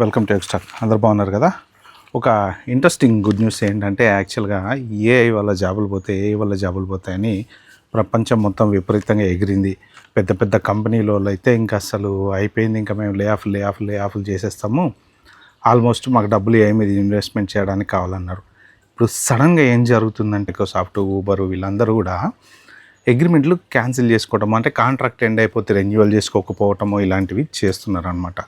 Welcome to ఎక్స్ట్రాక్. అందరు బాగున్నారు కదా. ఒక ఇంట్రెస్టింగ్ గుడ్ న్యూస్ ఏంటంటే యాక్చువల్గా ఏఐ వల్ల జాబులు పోతాయని ప్రపంచం మొత్తం విపరీతంగా ఎగిరింది. పెద్ద పెద్ద కంపెనీలో అయితే ఇంకా అసలు అయిపోయింది, ఇంకా మేము లే ఆఫ్లు చేసేస్తాము, ఆల్మోస్ట్ మాకు డబ్బులు ఏఐ మీద ఇన్వెస్ట్మెంట్ చేయడానికి కావాలన్నారు. ఇప్పుడు సడన్గా ఏం జరుగుతుందంటే మైక్రోసాఫ్ట్, ఊబర్ వీళ్ళందరూ కూడా అగ్రిమెంట్లు క్యాన్సిల్ చేసుకోవడం, అంటే కాంట్రాక్ట్ ఎండ్ అయిపోతే రెన్యువల్ చేసుకోకపోవటము ఇలాంటివి చేస్తున్నారు అనమాట.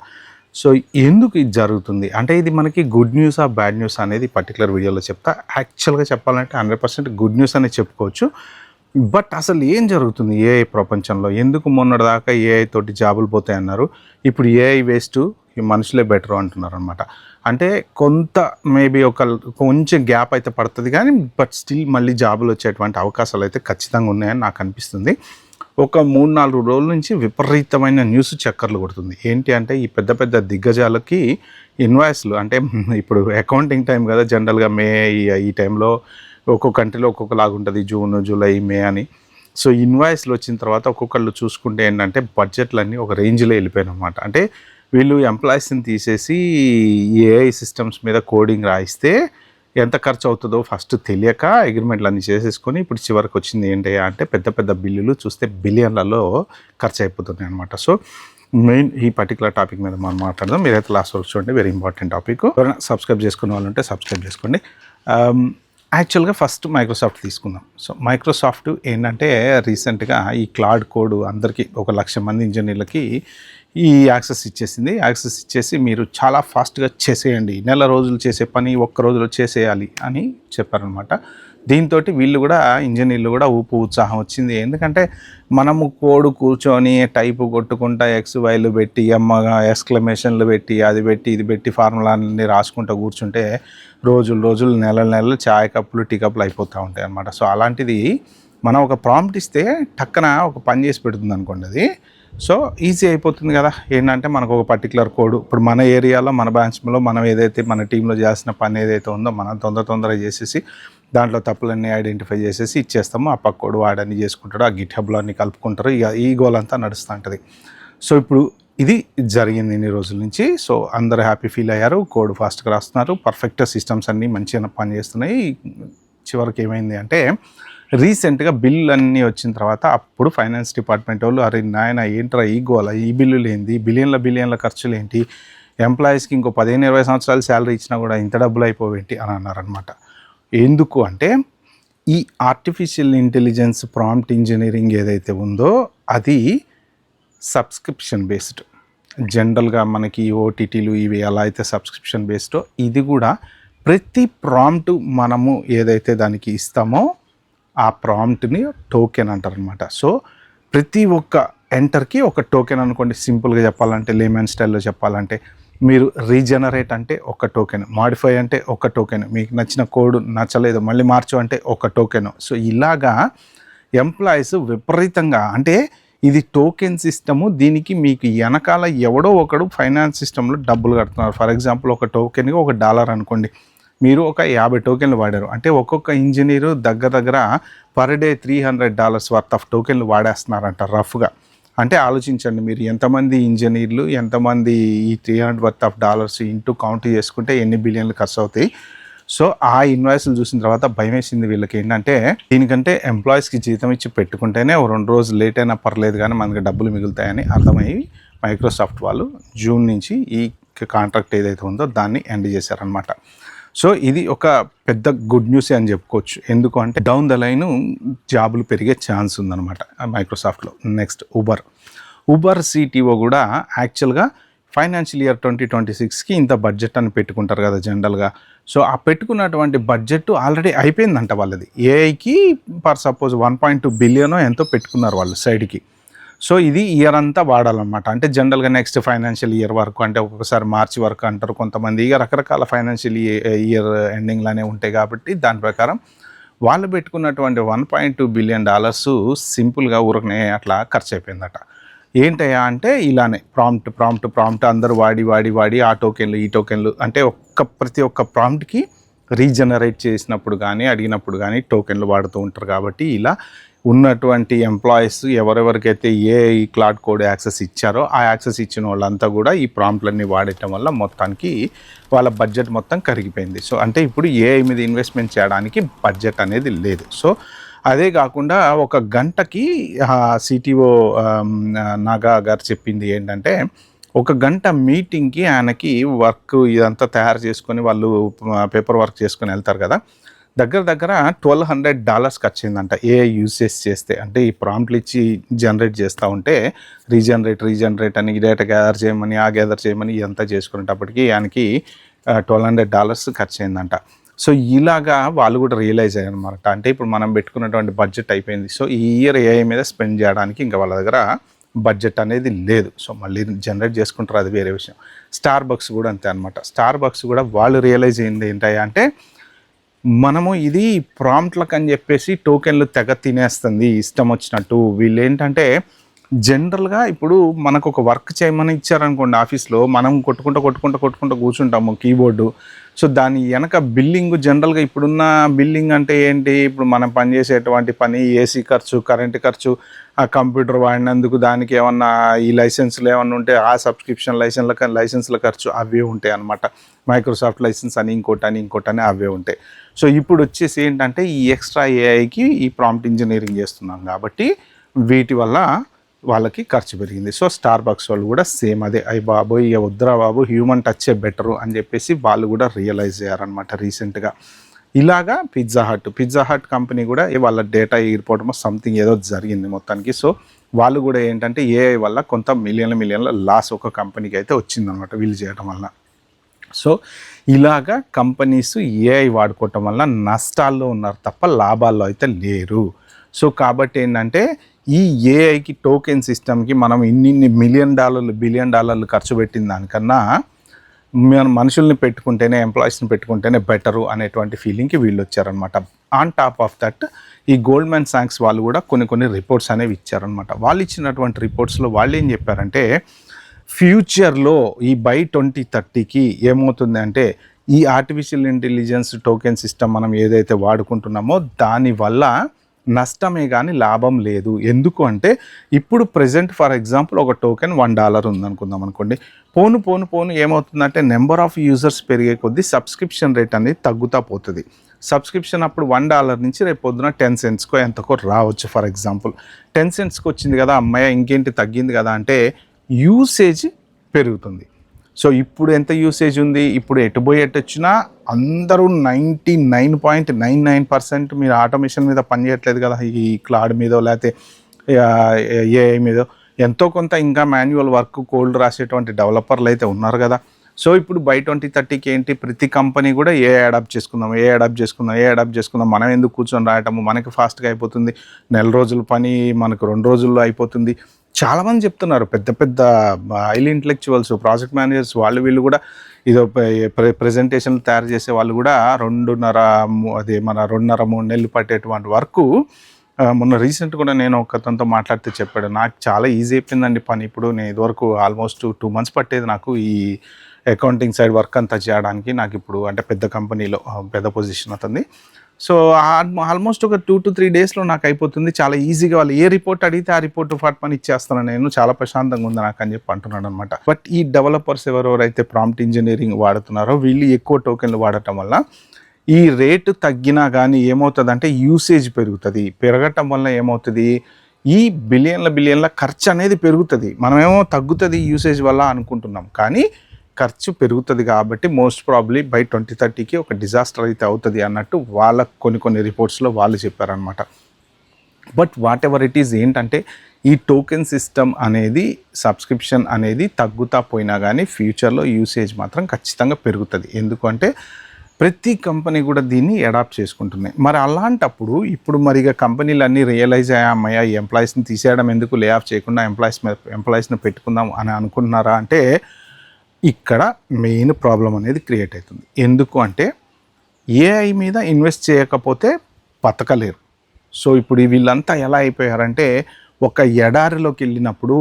సో ఎందుకు ఇది జరుగుతుంది అంటే ఇది మనకి గుడ్ న్యూస్ బ్యాడ్ న్యూస్ అనేది పర్టికులర్ వీడియోలో చెప్తా. యాక్చువల్గా చెప్పాలంటే 100% గుడ్ న్యూస్ అనేది చెప్పుకోవచ్చు. బట్ అసలు ఏం జరుగుతుంది ఏఐ ప్రపంచంలో? ఎందుకు మొన్నటిదాకా ఏఐ తోటి జాబులు పోతాయి అన్నారు, ఇప్పుడు ఏఐ వేస్ట్, ఈ మనుషులే బెటర్ అంటున్నారు అనమాట. అంటే కొంత మేబీ కొంచెం గ్యాప్ అయితే పడుతుంది కానీ బట్ స్టిల్ మళ్ళీ జాబులు వచ్చేటువంటి అవకాశాలు అయితే ఖచ్చితంగా ఉన్నాయని నాకు అనిపిస్తుంది. ఒక 3-4 రోజుల నుంచి విపరీతమైన న్యూస్ చక్కర్లు కొడుతుంది. ఏంటి అంటే ఈ పెద్ద పెద్ద దిగ్గజాలకి ఇన్వాయిస్లు, అంటే ఇప్పుడు అకౌంటింగ్ టైం కదా జనరల్గా, మే ఈ టైంలో ఒక్కొక్క కంట్రీలో ఒక్కొక్కలాగా ఉంటుంది, జూన్, జూలై, మే అని. సో ఇన్వాయిస్లు వచ్చిన తర్వాత ఒక్కొక్కళ్ళు చూసుకుంటే ఏంటంటే బడ్జెట్లన్నీ ఒక రేంజ్లో వెళ్ళిపోయాయి అనమాట. అంటే వీళ్ళు ఎంప్లాయీస్ని తీసేసి ఏఐ సిస్టమ్స్ మీద కోడింగ్ రాయిస్తే ఎంత ఖర్చు అవుతుందో ఫస్ట్ తెలియక అగ్రిమెంట్లు అన్నీ చేసేసుకొని ఇప్పుడు చివరికి వచ్చింది ఏంటి అంటే పెద్ద పెద్ద బిల్లులు చూస్తే బిలియన్లలో ఖర్చు అయిపోతున్నాయి అనమాట. సో మెయిన్ ఈ పర్టికులర్ టాపిక్ మీద మనం మాట్లాడదాం. మీరైతే లాస్ట్ వరకు చూడండి, వెరీ ఇంపార్టెంట్ టాపిక్. ఎవరైనా సబ్స్క్రైబ్ చేసుకునే వాళ్ళు ఉంటే సబ్స్క్రైబ్ చేసుకోండి. యాక్చువల్గా ఫస్ట్ మైక్రోసాఫ్ట్ తీసుకుందాం. సో మైక్రోసాఫ్ట్ ఏంటంటే రీసెంట్గా ఈ క్లౌడ్ కోడ్ అందరికీ 1,00,000 మంది ఇంజనీర్లకి ఈ యాక్సెస్ ఇచ్చేసి మీరు చాలా ఫాస్ట్గా చేసేయండి, నెల రోజులు చేసే పని ఒక్క రోజులో చేసేయాలి అని చెప్పారనమాట. దీంతో వీళ్ళు కూడా ఇంజనీర్లు కూడా ఉత్సాహం వచ్చింది. ఎందుకంటే మనము కోడ్ కూర్చొని టైపు కొట్టుకుంటా XYలు పెట్టి ఎక్స్క్లమేషన్లు పెట్టి అది పెట్టి ఇది పెట్టి ఫార్ములాన్ని రాసుకుంటూ కూర్చుంటే రోజులు నెలలు చాయ్ కప్పులు టీ కప్పులు అయిపోతూ ఉంటాయి అన్నమాట. సో అలాంటిది మనం ఒక ప్రాంప్ట్ ఇస్తే టక్కన ఒక పని చేసి పెడుతుంది అనుకోండి, అది సో ఈజీ అయిపోతుంది కదా. ఏంటంటే మనకు ఒక పర్టికులర్ కోడ్, ఇప్పుడు మన ఏరియాలో మన బ్రాంచ్లో మనం ఏదైతే మన టీంలో చేయాల్సిన పని ఏదైతే ఉందో మనం తొందరగా చేసేసి దాంట్లో తప్పులన్నీ ఐడెంటిఫై చేసేసి ఇచ్చేస్తాము. ఆ పక్క కోడ్ వాడని చేసుకుంటాడు, ఆ గిట్ హబ్లో అన్ని కలుపుకుంటారు, ఇక ఈ గోల్ అంతా నడుస్తూ ఉంటుంది. సో ఇప్పుడు ఇది జరిగింది ఇన్ని రోజుల నుంచి. సో అందరూ హ్యాపీ ఫీల్ అయ్యారు, కోడ్ ఫాస్ట్గా రాస్తున్నారు, పర్ఫెక్ట్ సిస్టమ్స్ అన్నీ మంచిగా పని చేస్తున్నాయి. చివరికి ఏమైంది అంటే రీసెంట్గా బిల్లు అన్నీ వచ్చిన తర్వాత అప్పుడు ఫైనాన్స్ డిపార్ట్మెంట్ వాళ్ళు అరే నాయన ఏంట్రా ఈ గోల, ఈ బిల్లులు ఏంటి, బిలియన్ల ఖర్చులు ఏంటి, ఎంప్లాయీస్కి ఇంకో 15-20 సంవత్సరాలు శాలరీ ఇచ్చినా కూడా ఇంత డబ్బులు అయిపోవేంటి అని అన్నారనమాట. ఎందుకు అంటే ఈ ఆర్టిఫిషియల్ ఇంటెలిజెన్స్ ప్రాంప్ట్ ఇంజనీరింగ్ ఏదైతే ఉందో అది సబ్స్క్రిప్షన్ బేస్డ్. జనరల్గా మనకి ఓటీటీలు ఇవి ఎలా అయితే సబ్స్క్రిప్షన్ బేస్డో ఇది కూడా ప్రతి ప్రాంప్ట్ మనము ఏదైతే దానికి ఇస్తామో ఆ ప్రాంప్ట్ని టోకెన్ అంటారనమాట. సో ప్రతి ఒక్క ఎంటర్కి ఒక టోకెన్ అనుకోండి. సింపుల్గా చెప్పాలంటే లేమన్ స్టైల్లో చెప్పాలంటే మీరు రీజనరేట్ అంటే ఒక టోకెన్, మాడిఫై అంటే ఒక టోకెన్, మీకు నచ్చిన కోడ్ నచ్చలేదు మళ్ళీ మార్చు అంటే ఒక టోకెన్. సో ఇలాగా ఎంప్లాయీస్ విపరీతంగా, అంటే ఇది టోకెన్ సిస్టము, దీనికి మీకు వెనకాల ఎవడో ఒకడు ఫైనాన్స్ సిస్టంలో డబ్బులు కడుతున్నారు. ఫర్ ఎగ్జాంపుల్ ఒక టోకెన్కి $1 అనుకోండి, మీరు ఒక 50 టోకెన్లు వాడారు అంటే ఒక్కొక్క ఇంజనీరు దగ్గర పర్ డే $300 వర్త్ ఆఫ్ టోకెన్లు వాడేస్తున్నారంట రఫ్గా. అంటే ఆలోచించండి మీరు ఎంతమంది ఇంజనీర్లు, ఎంతమంది ఈ $300 worth of dollars into count చేసుకుంటే ఎన్ని బిలియన్లు ఖర్చు అవుతాయి. సో ఆ ఇన్వాయిస్లు చూసిన తర్వాత భయం వేసింది వీళ్ళకి. ఏంటంటే దీనికంటే ఎంప్లాయీస్కి జీతం ఇచ్చి పెట్టుకుంటేనే 2 రోజులు లేట్ అయినా పర్లేదు కానీ మనకి డబ్బులు మిగులుతాయని అర్థమయ్యి మైక్రోసాఫ్ట్ వాళ్ళు జూన్ నుంచి ఈ కాంట్రాక్ట్ ఏదైతే ఉందో దాన్ని ఎండ్ చేశారనమాట. సో ఇది ఒక పెద్ద గుడ్ న్యూస్ అని చెప్పుకోవచ్చు. ఎందుకు అంటే డౌన్ ద లైన్ జాబులు పెరిగే ఛాన్స్ ఉందన్నమాట మైక్రోసాఫ్ట్లో. నెక్స్ట్ ఊబర్ సిటిఓ కూడా యాక్చువల్గా ఫైనాన్షియల్ ఇయర్ 2026కి ఇంత బడ్జెట్ అని పెట్టుకుంటారు కదా జనరల్గా. సో ఆ పెట్టుకున్నటువంటి బడ్జెట్ ఆల్రెడీ అయిపోయిందంట వాళ్ళది. ఏఐకి పర్ సపోజ్ 1.2 బిలియన్ ఎంతో పెట్టుకున్నారు వాళ్ళు సైడ్కి. సో ఇది ఇయర్ అంతా వాడాలన్నమాట. అంటే జనరల్గా నెక్స్ట్ ఫైనాన్షియల్ ఇయర్ వరకు, అంటే ఒక్కొక్కసారి మార్చి వరకు అంటారు కొంతమంది, ఇక రకరకాల ఫైనాన్షియల్ ఇయర్ ఎండింగ్లోనే ఉంటాయి కాబట్టి దాని ప్రకారం వాళ్ళు పెట్టుకున్నటువంటి $1.2 బిలియన్ సింపుల్గా ఊరకనే అట్లా ఖర్చు అయిపోయిందట. ఏంటయ్యా అంటే ఇలానే ప్రాంప్ట్ అందరూ వాడి ఆ టోకెన్లు ఈ టోకెన్లు, అంటే ప్రతి ఒక్క ప్రాంప్ట్కి రీజనరేట్ చేసినప్పుడు కానీ అడిగినప్పుడు కానీ టోకెన్లు వాడుతూ ఉంటారు కాబట్టి ఇలా ఉన్నటువంటి ఎంప్లాయీస్ ఎవరెవరికైతే ఏఐ క్లౌడ్ కోడ్ యాక్సెస్ ఇచ్చారో ఆ యాక్సెస్ ఇచ్చిన వాళ్ళంతా కూడా ఈ ప్రాంప్ట్లన్నీ వాడటం వల్ల మొత్తానికి వాళ్ళ బడ్జెట్ మొత్తం కరిగిపోయింది. సో అంటే ఇప్పుడు ఏఐ మీద ఇన్వెస్ట్మెంట్ చేయడానికి బడ్జెట్ అనేది లేదు. సో అదే కాకుండా ఒక గంటకి సిటిఓ నాగా గారు చెప్పింది ఏంటంటే, ఒక గంట మీటింగ్కి ఆయనకి వర్క్ ఇదంతా తయారు చేసుకొని వాళ్ళు పేపర్ వర్క్ చేసుకొని వెళ్తారు కదా, దగ్గర దగ్గర $1,200 ఖర్చు అయిందంట ఏఐ యూసేజ్ చేస్తే. అంటే ఈ ప్రాంప్ట్లు ఇచ్చి జనరేట్ చేస్తూ ఉంటే రీజనరేట్ అని డేటా గ్యాదర్ చేయమని గ్యాదర్ చేయమని ఇదంతా చేసుకునేటప్పటికి ఆయనకి $1,200 ఖర్చు అయిందంట. సో ఇలాగా వాళ్ళు కూడా రియలైజ్ అయ్యారు అనమాట. అంటే ఇప్పుడు మనం పెట్టుకున్నటువంటి బడ్జెట్ అయిపోయింది. సో ఈ ఇయర్ ఏఐ మీద స్పెండ్ చేయడానికి ఇంకా వాళ్ళ దగ్గర బడ్జెట్ అనేది లేదు. సో మళ్ళీ జనరేట్ చేసుకుంటారు, అది వేరే విషయం. స్టార్ బక్స్ కూడా అంతే అనమాట. స్టార్ బక్స్ కూడా వాళ్ళు రియలైజ్ అయింది ఏంటంటే, అంటే మనము ఇది ప్రాంప్ట్లకు అని చెప్పేసి టోకెన్లు తెగ తినేస్తుంది ఇష్టం వచ్చినట్టు. వీళ్ళు ఏంటంటే జనరల్గా ఇప్పుడు మనకు ఒక వర్క్ చేయమని ఇచ్చారనుకోండి ఆఫీస్లో, మనం కొట్టుకుంటూ కూర్చుంటాము కీబోర్డు. సో దాని వెనక బిల్లింగ్ జనరల్గా ఇప్పుడున్న బిల్లింగ్ అంటే ఏంటి, ఇప్పుడు మనం పనిచేసేటువంటి పని, ఏసీ ఖర్చు, కరెంటు ఖర్చు, ఆ కంప్యూటర్ వాడినందుకు దానికి ఏమన్నా ఈ లైసెన్స్లు ఏమన్నా ఉంటే ఆ సబ్స్క్రిప్షన్ లైసెన్స్ల ఖర్చు అవే ఉంటాయి అన్నమాట. మైక్రోసాఫ్ట్ లైసెన్స్ అని ఇంకోటని అవే ఉంటాయి. సో ఇప్పుడు వచ్చేసి ఏంటంటే ఈ ఎక్స్ట్రా ఏఐకి ఈ ప్రాంప్ట్ ఇంజనీరింగ్ చేస్తున్నాం కాబట్టి వీటి వల్ల వాళ్ళకి ఖర్చు పెరిగింది. సో స్టార్ బక్స్ వాళ్ళు కూడా సేమ్ అదే, అయ్యి బాబోయ్ ఇక వద్దురా బాబు, హ్యూమన్ టచ్చే బెటరు అని చెప్పేసి వాళ్ళు కూడా రియలైజ్ అయ్యారనమాట రీసెంట్గా. ఇలాగా పిజ్జా హట్ కంపెనీ కూడా వాళ్ళ డేటా ఎగిరిపోవడమో సంథింగ్ ఏదో జరిగింది మొత్తానికి. సో వాళ్ళు కూడా ఏంటంటే ఏఐ వల్ల కొంత మిలియన్ల లాస్ ఒక కంపెనీకి అయితే వచ్చిందనమాట వీళ్ళు చేయడం వల్ల. సో ఇలాగా కంపెనీస్ ఏఐ వాడుకోవటం వల్ల నష్టాల్లో ఉన్నారు తప్ప లాభాల్లో అయితే లేరు. సో కాబట్టి ఏంటంటే ఈ ఏఐకి టోకెన్ సిస్టమ్కి మనం ఇన్ని బిలియన్ డాలర్లు ఖర్చు పెట్టిన దానికన్నా మనం మనుషుల్ని పెట్టుకుంటేనే, ఎంప్లాయీస్ని పెట్టుకుంటేనే బెటరు అనేటువంటి ఫీలింగ్కి వీళ్ళు వచ్చారనమాట. ఆన్ టాప్ ఆఫ్ దట్ ఈ గోల్డ్మెన్ సాక్స్ వాళ్ళు కూడా కొన్ని రిపోర్ట్స్ అనేవి ఇచ్చారనమాట. వాళ్ళు ఇచ్చినటువంటి రిపోర్ట్స్లో వాళ్ళు ఏం చెప్పారంటే, ఫ్యూచర్లో ఈ బై 2030కి ఏమవుతుంది అంటే, ఈ ఆర్టిఫిషియల్ ఇంటెలిజెన్స్ టోకెన్ సిస్టమ్ మనం ఏదైతే వాడుకుంటున్నామో దానివల్ల నష్టమే కానీ లాభం లేదు. ఎందుకు అంటే, ఇప్పుడు ప్రజెంట్ ఫర్ ఎగ్జాంపుల్ ఒక టోకెన్ $1 ఉందనుకుందాం అనుకోండి. పోను ఏమవుతుందంటే, నెంబర్ ఆఫ్ యూజర్స్ పెరిగే కొద్దీ సబ్స్క్రిప్షన్ రేట్ అనేది తగ్గుతూ పోతుంది. సబ్స్క్రిప్షన్ అప్పుడు $1 నుంచి రేపు పొద్దున 10 సెంట్స్కో ఎంతకో రావచ్చు. ఫర్ ఎగ్జాంపుల్ 10 సెంట్స్కి వచ్చింది కదా, అమ్మాయి ఇంకేంటి తగ్గింది కదా అంటే యూసేజ్ పెరుగుతుంది. సో ఇప్పుడు ఎంత యూసేజ్ ఉంది, ఇప్పుడు ఎటు వచ్చినా అందరూ 99.99% మీరు ఆటోమేషన్ మీద పనిచేయట్లేదు కదా, ఈ క్లౌడ్ మీదో లేకపోతే ఏఐ మీదో. ఎంతో కొంత ఇంకా మాన్యువల్ వర్క్ కోడ్ రాసేటువంటి డెవలపర్లు అయితే ఉన్నారు కదా. సో ఇప్పుడు బై 2030కి ఏంటి, ప్రతి కంపెనీ కూడా అడాప్ట్ చేసుకుందాం, మనం ఎందుకు కూర్చొని రాయటము, మనకి ఫాస్ట్గా అయిపోతుంది, నెల రోజుల పని మనకు 2 రోజుల్లో అయిపోతుంది. చాలామంది చెప్తున్నారు, పెద్ద హైలీ ఇంటెలెక్చువల్స్, ప్రాజెక్ట్ మేనేజర్స్, వీళ్ళు కూడా ఇదో ప్రెజెంటేషన్లు తయారు చేసే వాళ్ళు కూడా 2.5-3 నెలలు పట్టేటువంటి వర్క్. మొన్న రీసెంట్ కూడా నేను ఒకతనితో మాట్లాడితే చెప్పాడు, నాకు చాలా ఈజీ అయిపోయిందండి పని. ఇప్పుడు నేను ఇదివరకు ఆల్మోస్ట్ 2 months పట్టేది నాకు ఈ అకౌంటింగ్ సైడ్ వర్క్ అంతా చేయడానికి. నాకు ఇప్పుడు అంటే పెద్ద కంపెనీలో పెద్ద పొజిషన్ అవుతుంది. సో ఆల్మోస్ట్ ఒక 2 to 3 daysలో నాకు అయిపోతుంది. చాలా ఈజీగా వాళ్ళు ఏ రిపోర్ట్ అడిగితే ఆ రిపోర్ట్ ఫాట్ పని ఇచ్చేస్తాను నేను, చాలా ప్రశాంతంగా ఉంది నాకు అని చెప్పి అంటున్నాడు అనమాట. బట్ ఈ డెవలపర్స్ ఎవరెవరైతే ప్రాంప్ట్ ఇంజనీరింగ్ వాడుతున్నారో వీళ్ళు ఎక్కువ టోకెన్లు వాడటం వల్ల ఈ రేటు తగ్గినా కానీ ఏమవుతుందంటే యూసేజ్ పెరగటం వల్ల ఏమవుతుంది, ఈ బిలియన్ల ఖర్చు అనేది పెరుగుతుంది. మనమేమో తగ్గుతుంది యూసేజ్ వల్ల అనుకుంటున్నాం, కానీ ఖర్చు పెరుగుతుంది. కాబట్టి మోస్ట్ ప్రాబ్లీ బై 2030కి ఒక డిజాస్టర్ అయితే అవుతుంది అన్నట్టు వాళ్ళ కొన్ని రిపోర్ట్స్లో వాళ్ళు చెప్పారనమాట. But what ever it is ఏంటంటే, ఈ టోకెన్ సిస్టమ్ అనేది, సబ్స్క్రిప్షన్ అనేది తగ్గుతా పోయినా కానీ ఫ్యూచర్లో యూసేజ్ మాత్రం ఖచ్చితంగా పెరుగుతుంది. ఎందుకంటే ప్రతి కంపెనీ కూడా దీన్ని అడాప్ట్ చేసుకుంటున్నాయి. మరి అలాంటప్పుడు ఇప్పుడు మరిగా కంపెనీలు అన్నీ రియలైజ్ అయ్యామయ్యా, ఈ ఎంప్లాయీస్ని తీసేయడం ఎందుకు, లే ఆఫ్ చేయకుండా ఎంప్లాయీస్ని పెట్టుకుందాం అని అనుకుంటున్నారా అంటే, ఇక్కడ మెయిన్ ప్రాబ్లం అనేది క్రియేట్ అవుతుంది. ఎందుకు అంటే ఏఐ మీద ఇన్వెస్ట్ చేయకపోతే బతకలేరు. సో ఇప్పుడు వీళ్ళంతా ఎలా అయిపోయారంటే, ఒక ఎడారిలోకి వెళ్ళినప్పుడు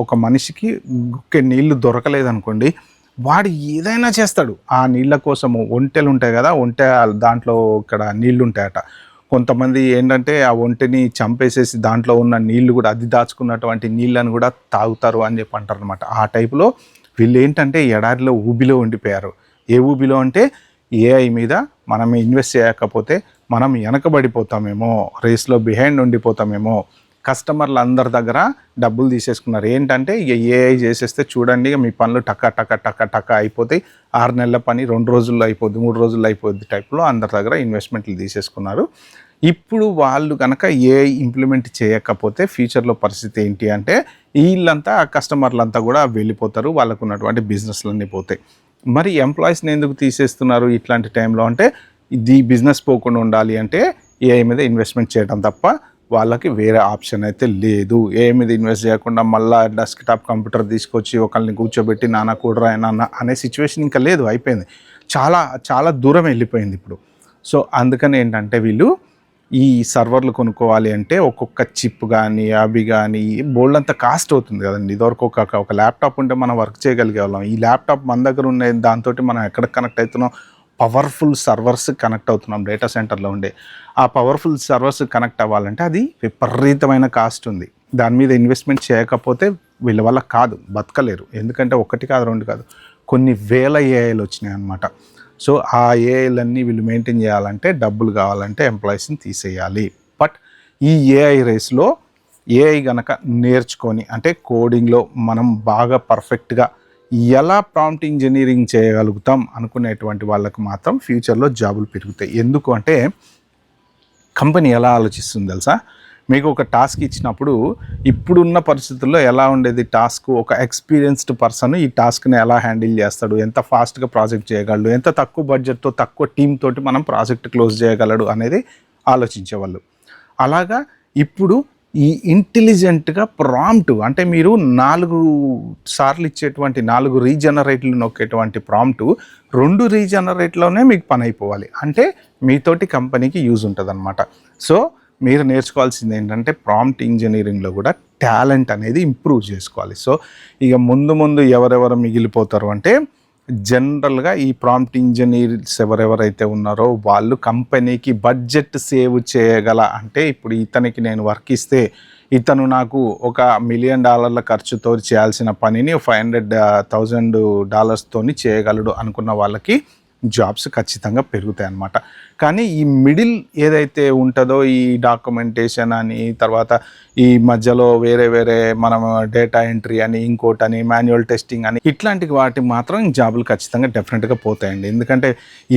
ఒక మనిషికి గుక్కె నీళ్లు దొరకలేదనుకోండి, వాడు ఏదైనా చేస్తాడు ఆ నీళ్ళ కోసము. ఒంటెలు ఉంటాయి కదా, దాంట్లో ఇక్కడ నీళ్లు ఉంటాయట, కొంతమంది ఏంటంటే ఆ ఒంటిని చంపేసేసి దాంట్లో ఉన్న నీళ్లు కూడా అది దాచుకున్నటువంటి నీళ్ళని కూడా తాగుతారు అని చెప్పి అంటారు అనమాట. ఆ టైపులో వీళ్ళు ఏంటంటే ఎడారిలో ఊబిలో ఉండిపోయారు. ఏ ఊబిలో అంటే ఏఐ మీద మనం ఇన్వెస్ట్ చేయకపోతే మనం వెనకబడిపోతామేమో, రేస్లో బిహైండ్ ఉండిపోతామేమో, కస్టమర్లు అందరి దగ్గర డబ్బులు తీసేసుకున్నారు. ఏంటంటే ఇక ఏఐ చేసేస్తే చూడండి ఇక మీ పనులు టక్క టక్క టక్క టక్క అయిపోతాయి, 6 నెలల పని 2 రోజుల్లో అయిపోద్ది, 3 రోజుల్లో అయిపోద్ది టైప్లో అందరి దగ్గర ఇన్వెస్ట్మెంట్లు తీసేసుకున్నారు. ఇప్పుడు వాళ్ళు కనుక ఏఐ ఇంప్లిమెంట్ చేయకపోతే ఫ్యూచర్లో పరిస్థితి ఏంటి అంటే వీళ్ళంతా కస్టమర్లంతా కూడా వెళ్ళిపోతారు, వాళ్ళకు ఉన్నటువంటి బిజినెస్లన్నీ పోతాయి. మరి ఎంప్లాయీస్ని ఎందుకు తీసేస్తున్నారు ఇట్లాంటి టైంలో అంటే ఇది బిజినెస్ పోకుండా ఉండాలి అంటే ఏఐ మీద ఇన్వెస్ట్మెంట్ చేయడం తప్ప వాళ్ళకి వేరే ఆప్షన్ అయితే లేదు. ఏఐ మీద ఇన్వెస్ట్ చేయకుండా మళ్ళీ డెస్క్టాప్ కంప్యూటర్ తీసుకొచ్చి ఒకరిని కూర్చోబెట్టి నాన్న కూడరా నాన్న అనే సిచ్యువేషన్ ఇంకా లేదు, అయిపోయింది. చాలా చాలా దూరం వెళ్ళిపోయింది ఇప్పుడు. సో అందుకని ఏంటంటే వీళ్ళు ఈ సర్వర్లు కొనుక్కోవాలి అంటే ఒక్కొక్క చిప్ కానీ అవి కానీ బోల్డ్ అంత కాస్ట్ అవుతుంది కదండి. ఇదివరకు ఒక ల్యాప్టాప్ ఉంటే మనం వర్క్ చేయగలిగే వాళ్ళం. ఈ ల్యాప్టాప్ మన దగ్గర ఉండే దాంతో మనం ఎక్కడ కనెక్ట్ అవుతున్నాం, పవర్ఫుల్ సర్వర్స్ కనెక్ట్ అవుతున్నాం. డేటా సెంటర్లో ఉండే ఆ పవర్ఫుల్ సర్వర్స్ కనెక్ట్ అవ్వాలంటే అది విపరీతమైన కాస్ట్ ఉంది. దాని మీద ఇన్వెస్ట్మెంట్ చేయకపోతే వీళ్ళ వల్ల కాదు, బతకలేరు. ఎందుకంటే 1 కాదు 2 కాదు కొన్ని వేల ఏఐలు వచ్చినాయి అన్నమాట. సో ఆ ఏఐలన్నీ వీళ్ళు మెయింటైన్ చేయాలంటే డబ్బులు కావాలంటే ఎంప్లాయీస్ని తీసేయాలి. బట్ ఈ ఏఐ రేస్లో ఏఐ గనక నేర్చుకొని అంటే కోడింగ్లో మనం బాగా పర్ఫెక్ట్గా ఎలా ప్రాంప్ట్ ఇంజనీరింగ్ చేయగలుగుతాం అనుకునేటువంటి వాళ్ళకు మాత్రం ఫ్యూచర్లో జాబులు పెరుగుతాయి. ఎందుకు అంటే కంపెనీ ఎలా ఆలోచిస్తుంది తెలుసా, మీకు ఒక టాస్క్ ఇచ్చినప్పుడు ఇప్పుడున్న పరిస్థితుల్లో ఎలా ఉండేది టాస్క్, ఒక ఎక్స్పీరియన్స్డ్ పర్సన్ ఈ టాస్క్ని ఎలా హ్యాండిల్ చేస్తాడు, ఎంత ఫాస్ట్గా ప్రాజెక్ట్ చేయగలడు, ఎంత తక్కువ బడ్జెట్తో తక్కువ టీమ్ తోటి మనం ప్రాజెక్ట్ క్లోజ్ చేయగలడు అనేది ఆలోచించేవాళ్ళు. అలాగా ఇప్పుడు ఈ ఇంటెలిజెంట్గా ప్రాంప్ట్ అంటే మీరు 4 సార్లు ఇచ్చేటువంటి 4 రీజనరేట్లు నొక్కేటువంటి ప్రాంప్ట్ 2 రీజనరేట్లోనే మీకు పని అయిపోవాలి అంటే మీతోటి కంపెనీకి యూజ్ ఉంటుంది అనమాట. సో మీరు నేర్చుకోవాల్సింది ఏంటంటే ప్రాంప్ట్ ఇంజనీరింగ్లో కూడా టాలెంట్ అనేది ఇంప్రూవ్ చేసుకోవాలి. సో ఇక ముందు ఎవరెవరు మిగిలిపోతారు అంటే జనరల్గా ఈ ప్రాంప్ట్ ఇంజనీర్స్ ఎవరెవరైతే ఉన్నారో వాళ్ళు కంపెనీకి బడ్జెట్ సేవ్ చేయగల అంటే ఇప్పుడు ఇతనికి నేను వర్క్ ఇస్తే ఇతను నాకు $1 మిలియన్ ఖర్చుతో చేయాల్సిన పనిని $500,000 చేయగలడు అనుకున్న వాళ్ళకి జాబ్స్ ఖచ్చితంగా పెరుగుతాయి అన్నమాట. కానీ ఈ మిడిల్ ఏదైతే ఉంటుందో ఈ డాక్యుమెంటేషన్ అని తర్వాత ఈ మధ్యలో వేరే మనం డేటా ఎంట్రీ అని ఇంకోటని మాన్యువల్ టెస్టింగ్ అని ఇట్లాంటి వాటి మాత్రం జాబులు ఖచ్చితంగా డెఫినెట్గా పోతాయండి. ఎందుకంటే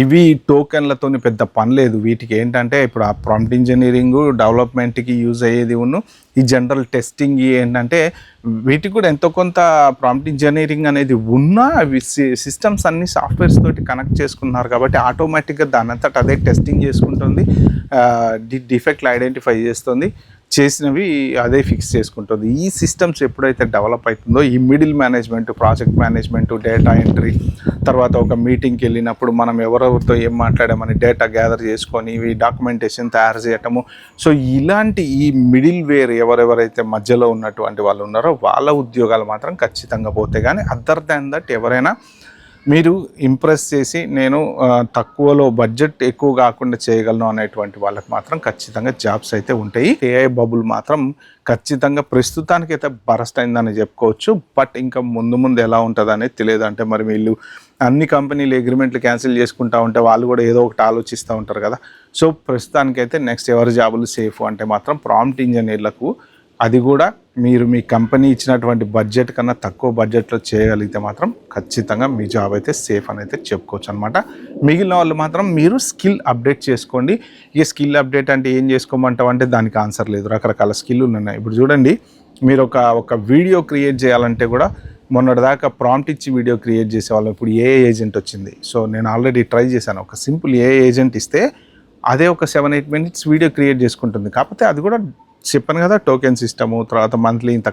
ఇవి టోకెన్లతో పెద్ద పని లేదు. వీటికి ఏంటంటే ఇప్పుడు ఆ ప్రాంప్ట్ ఇంజనీరింగ్ డెవలప్మెంట్కి యూజ్ అయ్యేది ఈ జనరల్ టెస్టింగ్ ఏంటంటే వీటికి కూడా ఎంతో కొంత ప్రాంప్ట్ ఇంజనీరింగ్ అనేది ఉన్నా అవి సిస్టమ్స్ అన్ని సాఫ్ట్వేర్స్ తోటి కనెక్ట్ చేసుకున్నారు కాబట్టి ఆటోమేటిక్గా దాని అంతటా అదే టెస్టింగ్ చేసుకుంటుంది, డిఫెక్ట్లు ఐడెంటిఫై చేస్తుంది, చేసినవి అదే ఫిక్స్ చేసుకుంటుంది. ఈ సిస్టమ్స్ ఎప్పుడైతే డెవలప్ అవుతుందో ఈ middle management, project management, data entry, తర్వాత ఒక మీటింగ్కి వెళ్ళినప్పుడు మనం ఎవరెవరితో ఏం మాట్లాడామని డేటా గ్యాదర్ చేసుకొని ఇవి డాక్యుమెంటేషన్ తయారు చేయటము. సో ఇలాంటి ఈ మిడిల్ వేర్ ఎవరెవరైతే మధ్యలో ఉన్నటువంటి వాళ్ళు ఉన్నారో వాళ్ళ ఉద్యోగాలు మాత్రం ఖచ్చితంగా పోతాయి. కానీ అదర్ దాన్ దట్ ఎవరైనా మీరు ఇంప్రెస్ చేసి నేను తక్కువలో బడ్జెట్ ఎక్కువ కాకుండా చేయగలను అనేటువంటి వాళ్ళకి మాత్రం ఖచ్చితంగా జాబ్స్ అయితే ఉంటాయి. ఏఐ బబుల్ మాత్రం ఖచ్చితంగా ప్రస్తుతానికైతే బరస్ట్ అయిందని చెప్పుకోవచ్చు. బట్ ఇంకా ముందు ఎలా ఉంటుంది అనేది తెలియదు. అంటే మరి వీళ్ళు అన్ని కంపెనీలు అగ్రిమెంట్లు క్యాన్సిల్ చేసుకుంటూ ఉంటే వాళ్ళు కూడా ఏదో ఒకటి ఆలోచిస్తూ ఉంటారు కదా. సో ప్రస్తుతానికైతే నెక్స్ట్ ఎవరి జాబులు సేఫ్ అంటే మాత్రం ప్రాంప్ట్ ఇంజనీర్లకు, అది కూడా మీరు మీ కంపెనీ ఇచ్చినటువంటి బడ్జెట్ కన్నా తక్కువ బడ్జెట్లో చేయగలిగితే మాత్రం ఖచ్చితంగా మీ జాబ్ అయితే సేఫ్ అని అయితే చెప్పుకోవచ్చు అనమాట. మిగిలిన వాళ్ళు మాత్రం మీరు స్కిల్ అప్డేట్ చేసుకోండి. ఇక స్కిల్ అప్డేట్ అంటే ఏం చేసుకోమంటావు అంటే దానికి ఆన్సర్ లేదు, రకరకాల స్కిల్లు ఉన్నాయి. ఇప్పుడు చూడండి మీరు ఒక వీడియో క్రియేట్ చేయాలంటే కూడా మొన్నటిదాకా ప్రాంప్ట్ ఇచ్చి వీడియో క్రియేట్ చేసేవాళ్ళం, ఇప్పుడు ఏఐ ఏజెంట్ వచ్చింది. సో నేను ఆల్రెడీ ట్రై చేశాను, ఒక సింపుల్ ఏఐ ఏజెంట్ ఇస్తే అదే ఒక 7-8 మినిట్స్ వీడియో క్రియేట్ చేసుకుంటుంది. కాకపోతే అది కూడా చెప్పాను కదా టోకెన్ సిస్టము, తర్వాత మంత్లీ ఇంత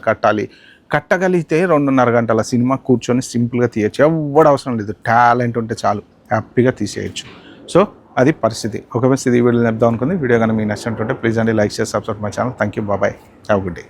కట్టగలిగితే 2.5 గంటల సినిమా కూర్చొని సింపుల్గా తీయచ్చు. ఎవరు అవసరం లేదు, టాలెంట్ ఉంటే చాలు హ్యాపీగా తీసేయచ్చు. సో అది పరిస్థితి. ఒకవేళ ఇది వీడియో చెప్దాం అనుకుంది. వీడియో కానీ మీకు నచ్చినట్టుంటే ప్లీజ్ అండి లైక్ చేసి subscribe my channel. Thank you, bye, have good day.